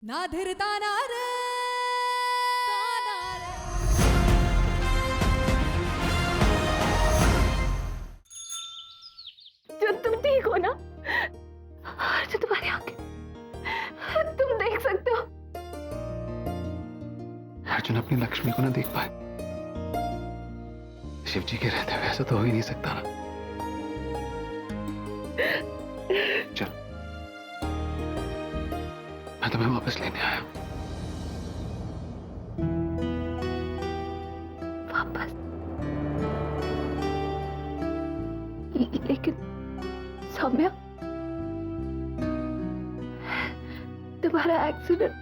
ना धीरता ना रे जो तुम ठीक हो ना, जो तुम्हारी आंखें तुम देख सकते हो। अर्जुन अपनी लक्ष्मी को ना देख पाए, शिव जी के रहते हुए ऐसा तो हो ही नहीं सकता ना। चल, मैं तुम्हें वापस लेने आया हूं। वापस? लेकिन सौम्या, तुम्हारा एक्सीडेंट।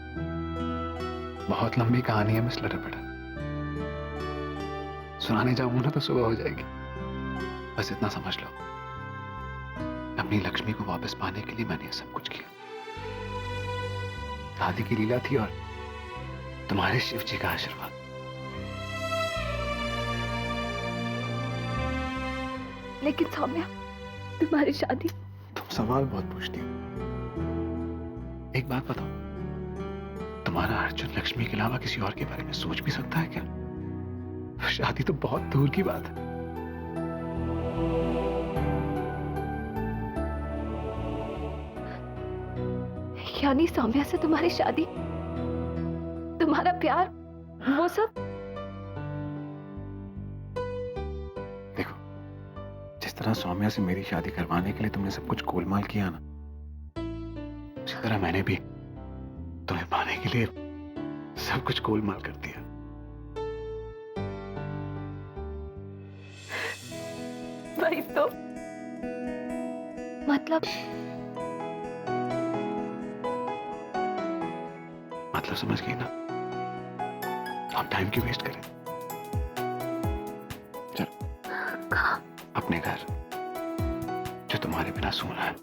बहुत लंबी कहानी है मिस लटपटा, सुनाने जाऊंगा ना तो सुबह हो जाएगी। बस इतना समझ लो, अपनी लक्ष्मी को वापस पाने के लिए मैंने ये सब कुछ किया। दादी की लीला थी और तुम्हारे शिव जी का आशीर्वाद। लेकिन सौम्या, तुम्हारी शादी। तुम सवाल बहुत पूछती हो। एक बात बताओ, तुम्हारा अर्जुन लक्ष्मी के अलावा किसी और के बारे में सोच भी सकता है क्या? शादी तो बहुत दूर की बात है। यानी सौम्या से तुम्हारी शादी, तुम्हारा प्यार, वो सब। देखो, जिस तरह सौम्या से मेरी शादी करवाने के लिए तुमने सब कुछ गोलमाल किया ना, उसी तरह मैंने भी तुम्हें पाने के लिए सब कुछ गोलमाल कर दिया। वही तो मतलब समझ गई ना? हम टाइम क्यों वेस्ट करें? चल, कहाँ? अपने घर, जो तुम्हारे बिना सूना है।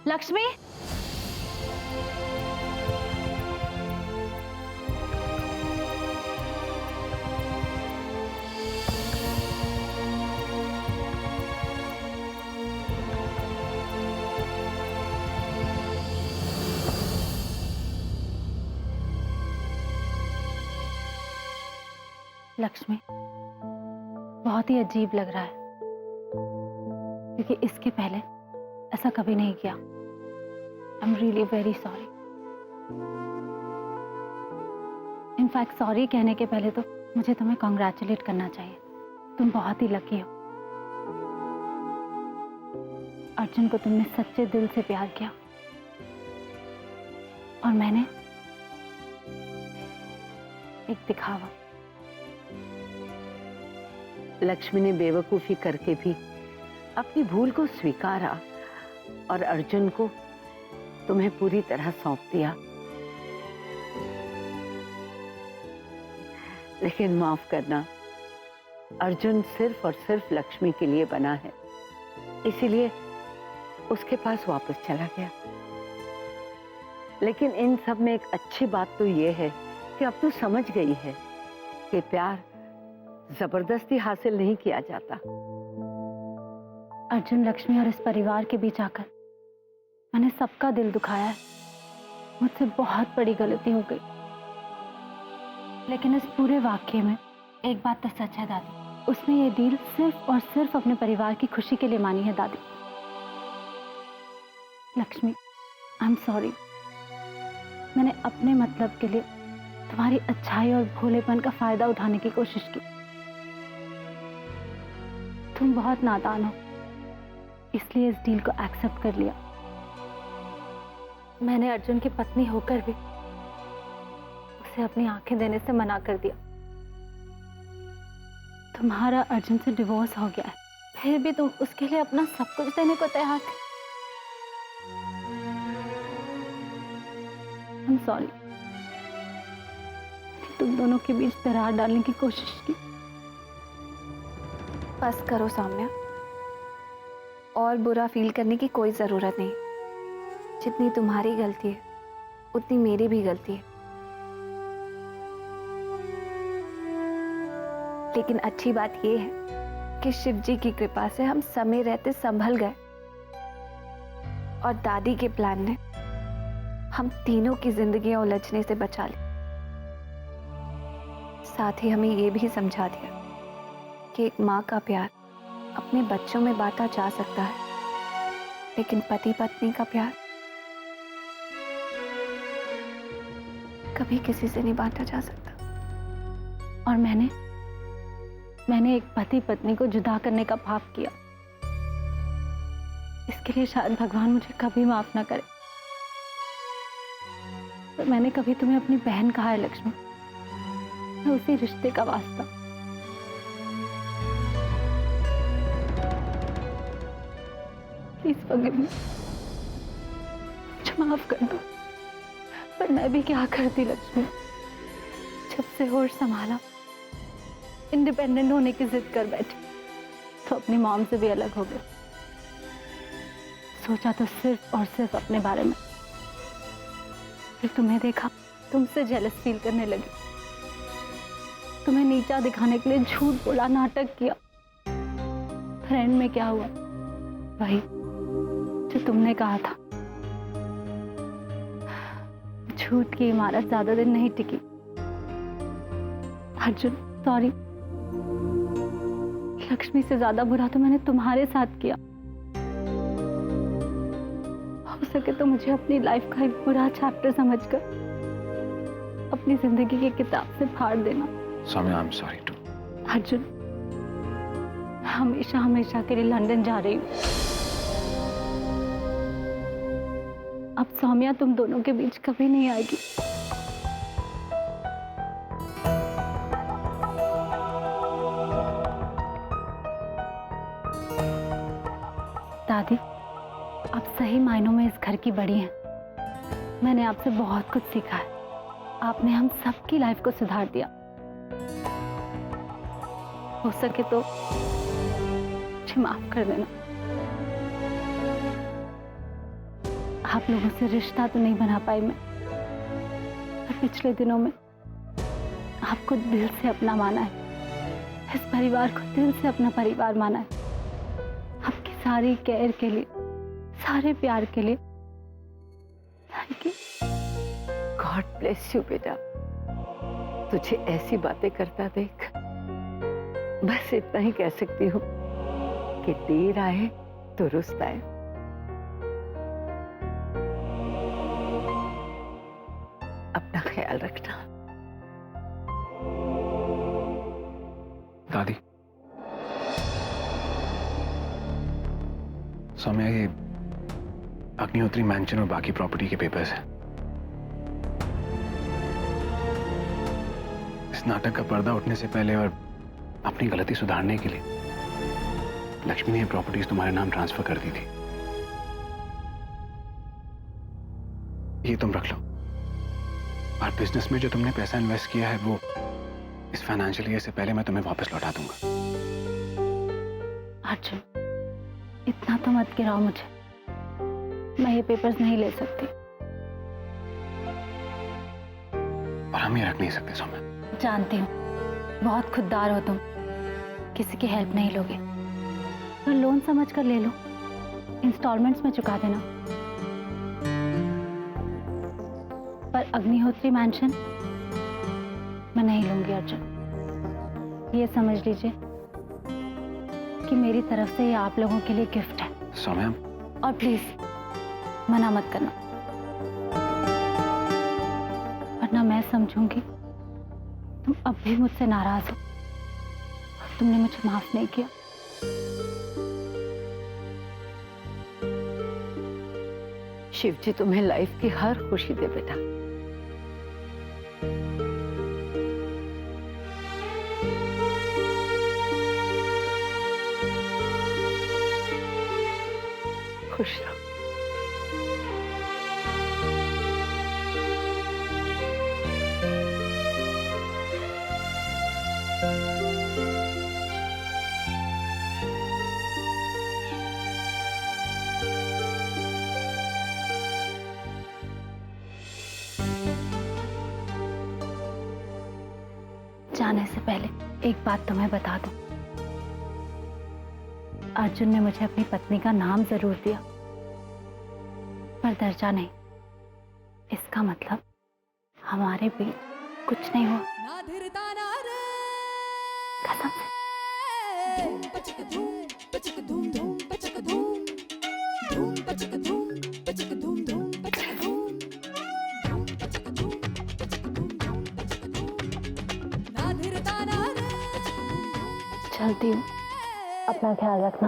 लक्ष्मी, लक्ष्मी, बहुत ही अजीब लग रहा है क्योंकि इसके पहले ऐसा कभी नहीं किया। I'm really very sorry. In fact sorry कहने के पहले तो मुझे तुम्हें कॉन्ग्रेचुलेट करना चाहिए। तुम बहुत ही लकी हो। अर्जुन को तुमने सच्चे दिल से प्यार किया और मैंने एक दिखावा। लक्ष्मी ने बेवकूफी करके भी अपनी भूल को स्वीकारा और अर्जुन को तुम्हें पूरी तरह सौंप दिया। लेकिन माफ करना, अर्जुन सिर्फ और सिर्फ लक्ष्मी के लिए बना है, इसीलिए उसके पास वापस चला गया। लेकिन इन सब में एक अच्छी बात तो ये है कि अब तो समझ गई है कि प्यार जबरदस्ती हासिल नहीं किया जाता। अर्जुन, लक्ष्मी और इस परिवार के बीच आकर मैंने सबका दिल दुखाया है। मुझसे बहुत बड़ी गलती हो गई। लेकिन इस पूरे वाक्य में एक बात तो सच है दादी, उसने ये डील सिर्फ और सिर्फ अपने परिवार की खुशी के लिए मानी है। दादी, लक्ष्मी, आई एम सॉरी। मैंने अपने मतलब के लिए तुम्हारी अच्छाई और भोलेपन का फायदा उठाने की कोशिश की। तुम बहुत नादान हो, इसलिए इस डील को एक्सेप्ट कर लिया। मैंने अर्जुन की पत्नी होकर भी उसे अपनी आंखें देने से मना कर दिया। तुम्हारा अर्जुन से डिवोर्स हो गया है, फिर भी तुम उसके लिए अपना सब कुछ देने को तैयार थे। I'm sorry। तुम दोनों के बीच दरार डालने की कोशिश की। बस करो सौम्या, और बुरा फील करने की कोई जरूरत नहीं। जितनी तुम्हारी गलती है उतनी मेरी भी गलती है। लेकिन अच्छी बात यह है कि शिव जी की कृपा से हम समय रहते संभल गए, और दादी के प्लान ने हम तीनों की जिंदगियां उलझने से बचा ली। साथ ही हमें यह भी समझा दिया कि एक माँ का प्यार अपने बच्चों में बांटा जा सकता है, लेकिन पति पत्नी का प्यार कभी किसी से नहीं बांटा जा सकता। और मैंने एक पति पत्नी को जुदा करने का पाप किया। इसके लिए शायद भगवान मुझे कभी माफ ना करे। तो मैंने कभी तुम्हें अपनी बहन कहा है लक्ष्मी, मैं उसी रिश्ते का वास्ता। प्लीज फॉरगिव मी, मुझे माफ कर दो। पर मैं भी क्या करती लक्ष्मी, जब से होश संभाला इंडिपेंडेंट होने की जिद कर बैठी तो अपनी मॉम से भी अलग हो गए। सोचा तो सिर्फ और सिर्फ अपने बारे में, फिर तुम्हें देखा, तुमसे जेलस फील करने लगी। तुम्हें नीचा दिखाने के लिए झूठ बोला, नाटक किया। फ्रेंड में क्या हुआ, वही जो तुमने कहा था। झूठ की इमारत ज्यादा दिन नहीं टिकी। अर्जुन सॉरी, लक्ष्मी से ज्यादा बुरा तो मैंने तुम्हारे साथ किया। हो सके तो मुझे अपनी लाइफ का एक बुरा चैप्टर समझकर अपनी जिंदगी की किताब से फाड़ देना। Saumya, I am sorry too. Arjun, हमेशा हमेशा के लिए लंदन जा रही हूँ। अब सौम्या तुम दोनों के बीच कभी नहीं आएगी। दादी, आप सही मायनों में इस घर की बड़ी हैं। मैंने आपसे बहुत कुछ सीखा है। आपने हम सबकी लाइफ को सुधार दिया। हो सके तो मुझे माफ कर देना। आप लोगों से रिश्ता तो नहीं बना पाई मैं, पर पिछले दिनों में आपको दिल से अपना माना है। इस परिवार को दिल से अपना परिवार माना है। आपकी सारी केयर के लिए, सारे प्यार के लिए thank you. God bless you बेटा। तुझे ऐसी बातें करता देख बस इतना ही कह सकती हूँ कि देर आए दुरुस्त आए। अपना ख्याल रखना। दादी, सौम्या, ये अग्निहोत्री मैंशन और बाकी प्रॉपर्टी के पेपर्स हैं। इस नाटक का पर्दा उठने से पहले और अपनी गलती सुधारने के लिए लक्ष्मी ने ये प्रॉपर्टीज तुम्हारे नाम ट्रांसफर कर दी थी। ये तुम रख लो, और बिजनेस में जो तुमने पैसा इन्वेस्ट किया है वो इस फाइनेंशियल ईयर से पहले मैं तुम्हें वापस लौटा दूंगा। अर्जुन, इतना तो मत गिराओ मुझे। मैं ये पेपर्स नहीं ले सकती। और हम ये रख नहीं सकते सौम्या। जानती हूँ, बहुत खुददार हो तुम, किसी की हेल्प नहीं लोगे। तो लोन समझ कर ले लो, इंस्टॉलमेंट्स में चुका देना। पर अग्निहोत्री मैंशन मैं नहीं लूंगी अर्जुन। ये समझ लीजिए कि मेरी तरफ से ये आप लोगों के लिए गिफ्ट है। सौम्या, और प्लीज मना मत करना, वरना मैं समझूंगी तुम अब भी मुझसे नाराज हो। तुमने मुझे माफ नहीं किया। शिव जी तुम्हें लाइफ की हर खुशी दे बेटा। खुश रहो। जाने से पहले एक बात तुम्हें बता दूं। अर्जुन ने मुझे अपनी पत्नी का नाम जरूर दिया, पर दर्जा नहीं। इसका मतलब हमारे बीच कुछ नहीं हुआ, कसम से। चलती हूँ, अपना ख्याल रखना।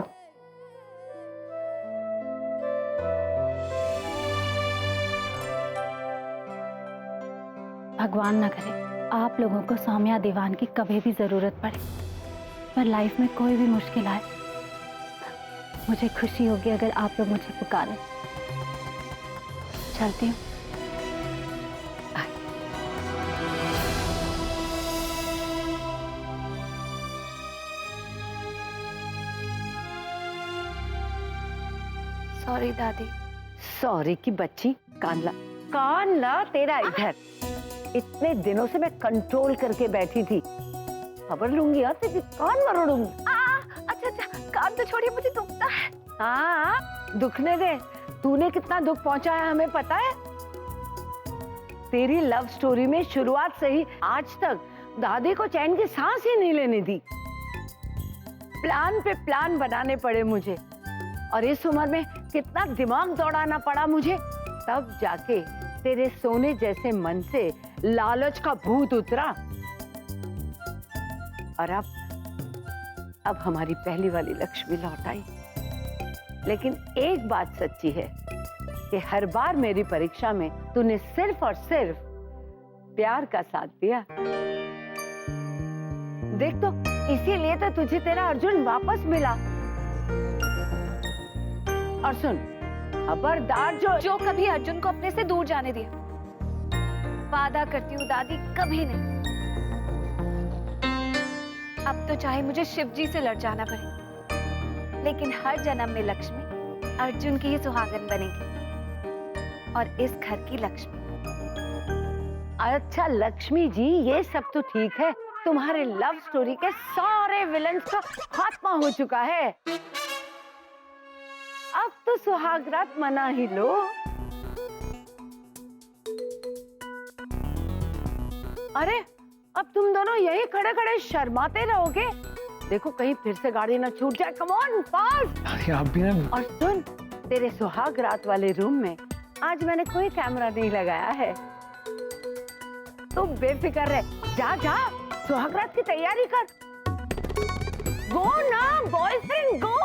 भगवान न करे आप लोगों को सौम्या दीवान की कभी भी जरूरत पड़े, पर लाइफ में कोई भी मुश्किल आए, मुझे खुशी होगी अगर आप लोग मुझे पुकारें। चलती हूँ। सॉरी दादी। सॉरी की बच्ची, कान ला तेरा इधर। इतने दिनों से मैं कंट्रोल करके बैठी थी, खबर लूंगी यार तेरी कान मरोड़ूंगी। अच्छा अच्छा, कान तो छोड़िए, मुझे दुखता है। हाँ, दुखने दे। तूने कितना दुख पहुंचाया हमें पता है। तेरी लव स्टोरी में शुरुआत से ही आज तक दादी को चैन की सांस ही नहीं लेने दी। प्लान पे प्लान बनाने पड़े मुझे, और इस उम्र में कितना दिमाग दौड़ाना पड़ा मुझे, तब जाके तेरे सोने जैसे मन से लालच का भूत उतरा। और अब हमारी पहली वाली लक्ष्मी लौट आई। लेकिन एक बात सच्ची है कि हर बार मेरी परीक्षा में तूने सिर्फ और सिर्फ प्यार का साथ दिया। देख तो, इसीलिए तो तुझे तेरा अर्जुन वापस मिला। और सुन, खबरदार जो कभी अर्जुन को अपने से दूर जाने दिया। वादा करती हूँ दादी, कभी नहीं। अब तो चाहे मुझे शिवजी से लड़ जाना पड़े, लेकिन हर जन्म में लक्ष्मी अर्जुन की ही सुहागन बनेगी, और इस घर की लक्ष्मी। अच्छा लक्ष्मी जी, ये सब तो ठीक है। तुम्हारे लव स्टोरी के सारे विलन्स का खात्मा हो चुका है। अब तो सुहागरात मना ही लो। अरे, अब तुम दोनों यही खड़े खड़े शर्माते रहोगे? देखो कहीं फिर से गाड़ी ना छूट जाए। Come on, fast. अरे आप भी ना। और सुन, तेरे सुहागरात वाले रूम में आज मैंने कोई कैमरा नहीं लगाया है। तू बेफिक्र रह, जा जा सुहागरात की तैयारी कर। गो ना बॉयफ्रेंड, गो।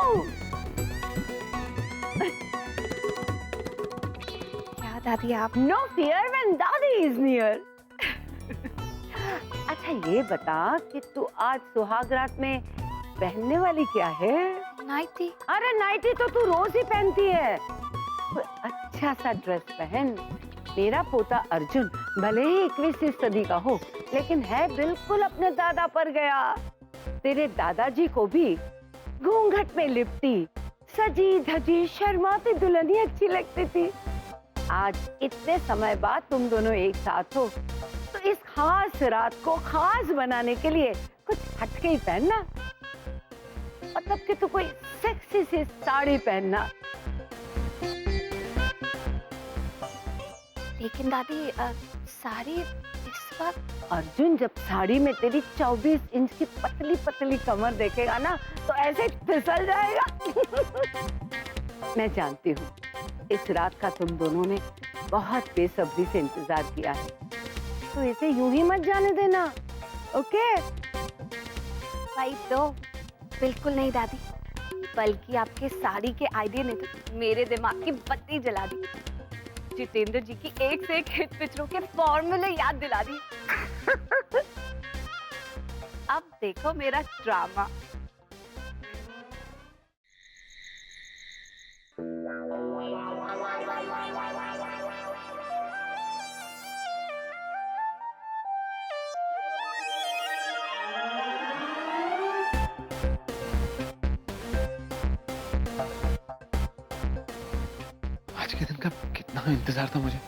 क्या दादी आप? नो फियर व्हेन दादी इज नियर। अच्छा ये बता कि तू आज सुहागरात में पहनने वाली क्या है? नाइटी। अरे नाइटी तो तू रोज ही पहनती है। कोई अच्छा सा ड्रेस पहन। मेरा पोता अर्जुन भले ही 21वीं सदी का हो, लेकिन है बिल्कुल अपने दादा पर गया। तेरे दादाजी को भी घूंघट में लिपटी सजी धजी शर्माती दुल्हनी अच्छी लगती थी। आज इतने समय बाद तुम दोनों एक साथ हो, तो इस खास रात को खास बनाने के लिए कुछ हटके ही पहनना। मतलब कि तू कोई सेक्सी सी साड़ी पहनना। लेकिन दादी साड़ी इस वक्त। अर्जुन जब साड़ी में तेरी 24 इंच की पतली पतली कमर देखेगा ना, तो ऐसे फिसल जाएगा। मैं जानती हूँ इस रात का तुम दोनों ने बहुत बेसब्री से इंतजार किया है, तो इसे यूं ही मत जाने देना, ओके? भाई तो बिल्कुल नहीं दादी, बल्कि आपके साड़ी के आइडिया ने तो मेरे दिमाग की बत्ती जला दी। जितेंद्र जी की एक से एक हिट पिक्चरों के फॉर्मूले याद दिला दी। अब देखो मेरा ड्रामा। आज के दिन का कितना इंतजार था मुझे।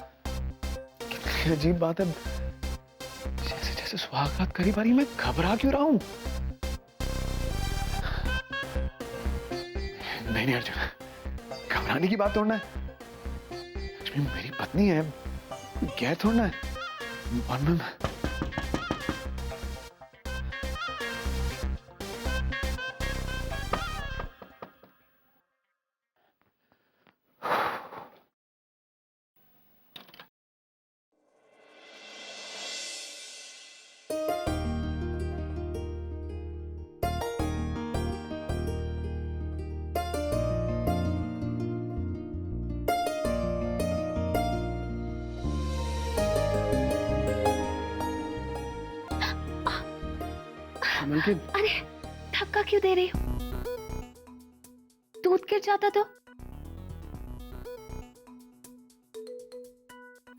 कितनी अजीब बात है, जैसे जैसे जैसे सुहागरात करीब आ रही, मैं घबरा क्यों रहा हूं? नहीं अर्जुन, घबराने की बात थोड़ा है। लक्ष्मी मेरी पत्नी है, गैर थोड़ा है। और मैं अरे धक्का क्यों दे रही हो? दूध गिर जाता तो?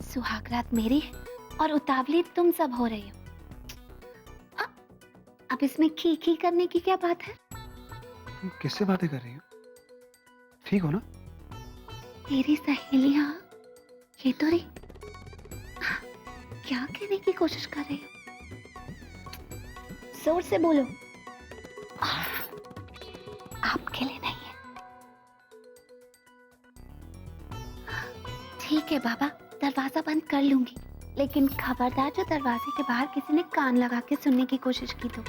सुहागरात मेरी है और उतावली तुम सब हो रही हो। अब इसमें खी खी करने की क्या बात है? तुम किससे बातें कर रही हो? ठीक हो ना? तेरी सहेलियां ये तो रही, क्या कहने की कोशिश कर रही हो? जोर से बोलो। आपके लिए नहीं है। ठीक है बाबा, दरवाजा बंद कर लूंगी, लेकिन खबरदार जो दरवाजे के बाहर किसी ने कान लगा के सुनने की कोशिश की तो।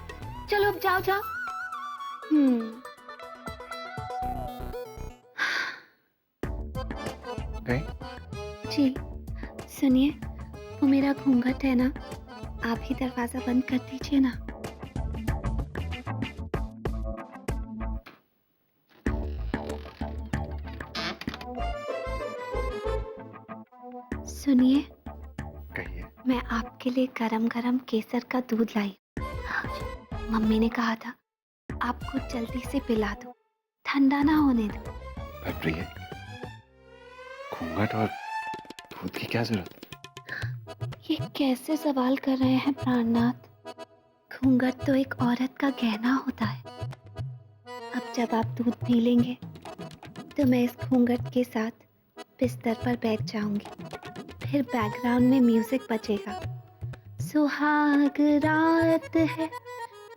चलो अब जाओ जाओ। गई? जी सुनिए, वो मेरा घूंघट है ना, आप ही दरवाजा बंद कर दीजिए ना। सुनिए, कहिए। मैं आपके लिए गरम गरम केसर का दूध लाई। मम्मी ने कहा था आपको जल्दी से पिला दो, ठंडा ना होने दो। पर प्रिय, घूंघट और दूध की क्या जरूरत? ये कैसे सवाल कर रहे हैं प्राणनाथ? घूंघट तो एक औरत का गहना होता है। अब जब आप दूध पी लेंगे तो मैं इस घूंघट के साथ बिस्तर पर बैठ जाऊंगी, फिर बैकग्राउंड में म्यूजिक बजेगा। सुहाग रात है,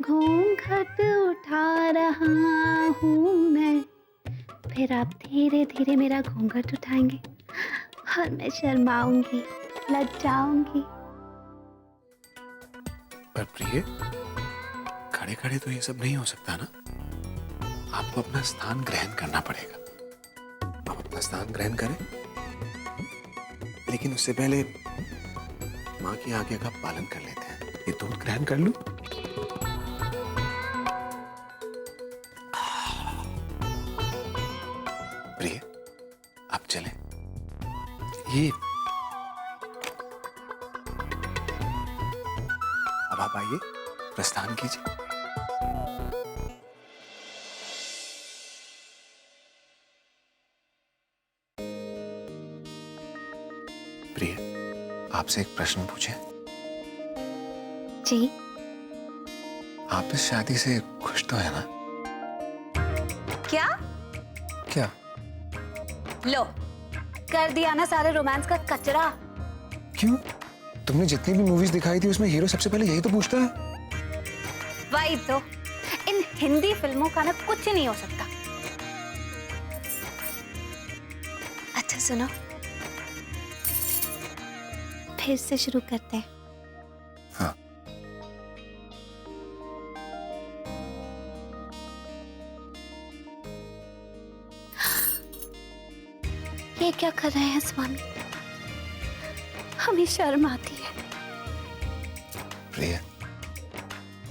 घूंघट उठा रहा हूँ मैं। फिर आप धीरे धीरे मेरा घूंघट उठाएंगे और मैं शर्माऊंगी, लज्जाऊंगी। पर प्रिय, खड़े खड़े तो ये सब नहीं हो सकता ना। आपको अपना स्थान ग्रहण करना पड़ेगा। आप अपना स्थान ग्रहण करें, लेकिन उससे पहले माँ की आज्ञा का पालन कर लेते हैं। ये दूध ग्रहण कर लूं? प्रिय, आप चलें। ये अब आप आइए, प्रस्थान कीजिए। प्रिय, आपसे एक प्रश्न पूछे? जी। आप इस शादी से खुश तो है ना? क्या? क्या? लो, कर दिया ना सारे रोमांस का कचरा। क्यों? तुमने जितनी भी मूवीज दिखाई थी उसमें हीरो सबसे पहले यही तो पूछता है। वही तो, इन हिंदी फिल्मों का ना कुछ नहीं हो सकता। अच्छा सुनो, फिर से शुरू करते हैं। हाँ। ये क्या कर रहे हैं स्वामी? हमें शर्म आती है। प्रिय,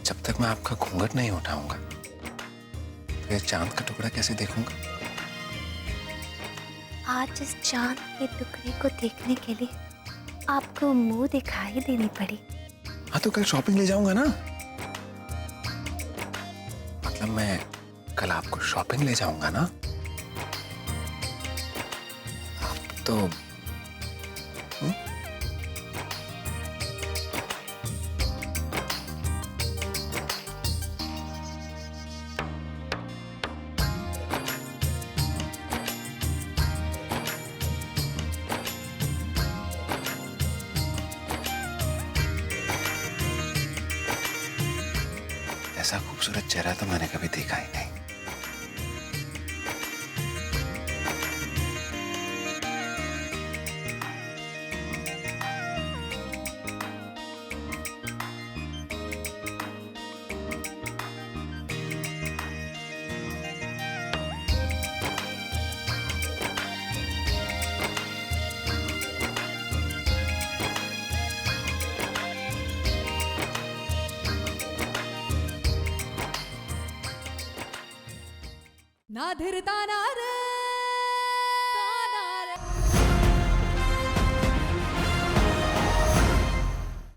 जब तक मैं आपका घूंघट नहीं उठाऊंगा तो ये चांद का टुकड़ा कैसे देखूंगा? आज इस चांद के टुकड़े को देखने के लिए आपको मुंह दिखाई देनी पड़ी। हाँ तो कल शॉपिंग ले जाऊंगा ना। मतलब मैं कल आपको शॉपिंग ले जाऊंगा ना। आप तो ऐसा खूबसूरत चेहरा तो मैंने कभी देखा ही नहीं। ना धीरता ना